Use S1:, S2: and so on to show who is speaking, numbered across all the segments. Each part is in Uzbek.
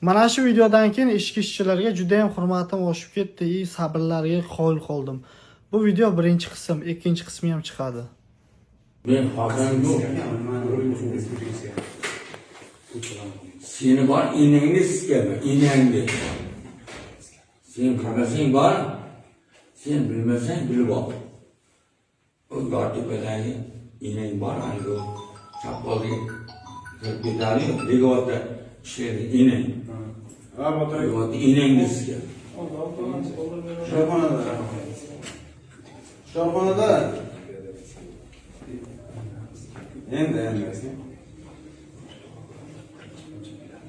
S1: Mana shu videodan keyin ishchi ishchilarga juda ham hurmatim oshib ketdi, sabrlariga qoyil qoldim. Bu video birinchi qism, ikkinchi qismi ham chiqadi.
S2: Ben hakan yok. Seni var inengni sikeme, inengni. Sen kardeşin var, sen bilmesen bilip al. O gardı bedeli ineng var, hani o çapalı bedeli yok. Ligovatta şeyde ineng. Ligovatta inengni sikeme.
S3: Şarkhanada. Endi.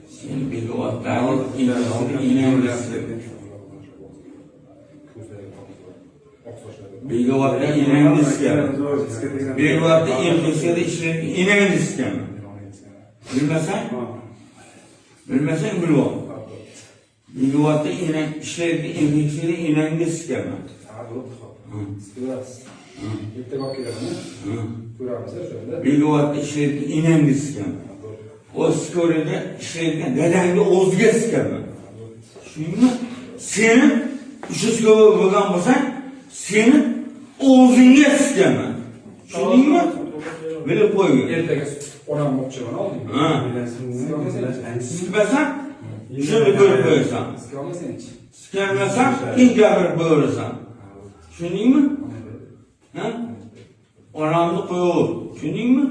S2: Sen ligovatta inengni sikeme. Ligovatta inengni sikeme. Ligovatta infeksiyada işleyen inengni sikeme. Bilmesen bilip al. Ligovatta işleyen infeksiyada inengni sikeme. Ligovatta işleyen inengni sikeme. O skorede işleyen dedengni o'ziga sikeme. Shuningmi? Senin şu skova bo'lgan bo'lsang, senin o'zingga sikeme. Shuningmi? Bilib qo'ygin.
S4: Ertaga o'ramoqchiman olding.
S2: Ha. Sikmasan, shuni ko'rib qo'yasan. Sikmasan, kim gapirib qo'yasan. Shuningmi? Ha? Onamni qo'yaver. Shuningmi?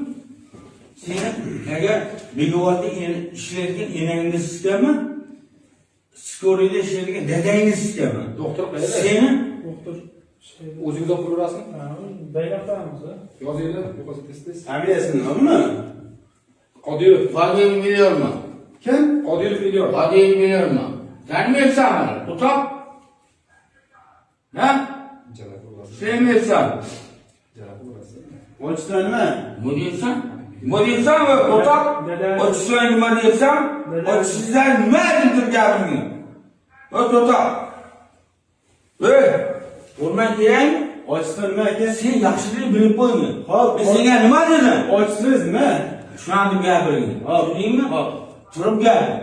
S2: Sen agar ligovatda ishlaydigan enangni sikama, skorida ishlaydigan dadangni sikama.
S4: Doktor qayerda?
S2: Seni
S4: Doktor o'zingiz olib ko'rasizmi? Baylab qo'yamiz. Yozinglar, yo'qolsa test.
S3: Familiyasi nimami?
S4: Qodirov.
S2: Qodirov biliyormi?
S3: Kim?
S4: Qodirov biliyor.
S2: Qodirov biliyormi? Taniyapsan meni? Tutoq. Ha? Sevmayapsan.
S3: Ochdan nima?
S2: Bu deyapsan? Bu deyapsan va tutoq. Ochsan nima deyapsan? Ochsizlar nima deb turganingiz? Va tutoq. O'rman kerakmi?
S3: Ochdan nima aka?
S2: Sen yaxshilik bilib qo'ygin. Xo'p, senga nima dedim?
S3: Ochsiz nima?
S2: Shuni gapiring. Hop, tushundingmi? Hop, turib gapir.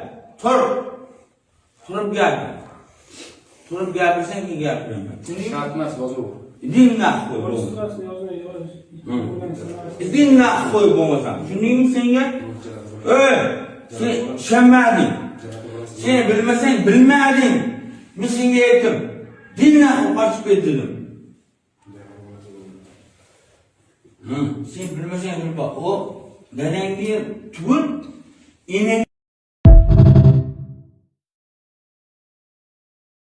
S2: Turib gapir. Turib gapirsang ki gapiraman. Tushundingmi?
S4: Shart emas, yozaver.
S2: Dinga qo'y. Dinga qo'y bo'lmasam. Tushundingmi senga? Sen ishonmading. Sen bilmasang bilmading. Men senga aytdim. Dinga qo'yib ketdim. Sen bilmasang bilma. O dadangni tugul, enang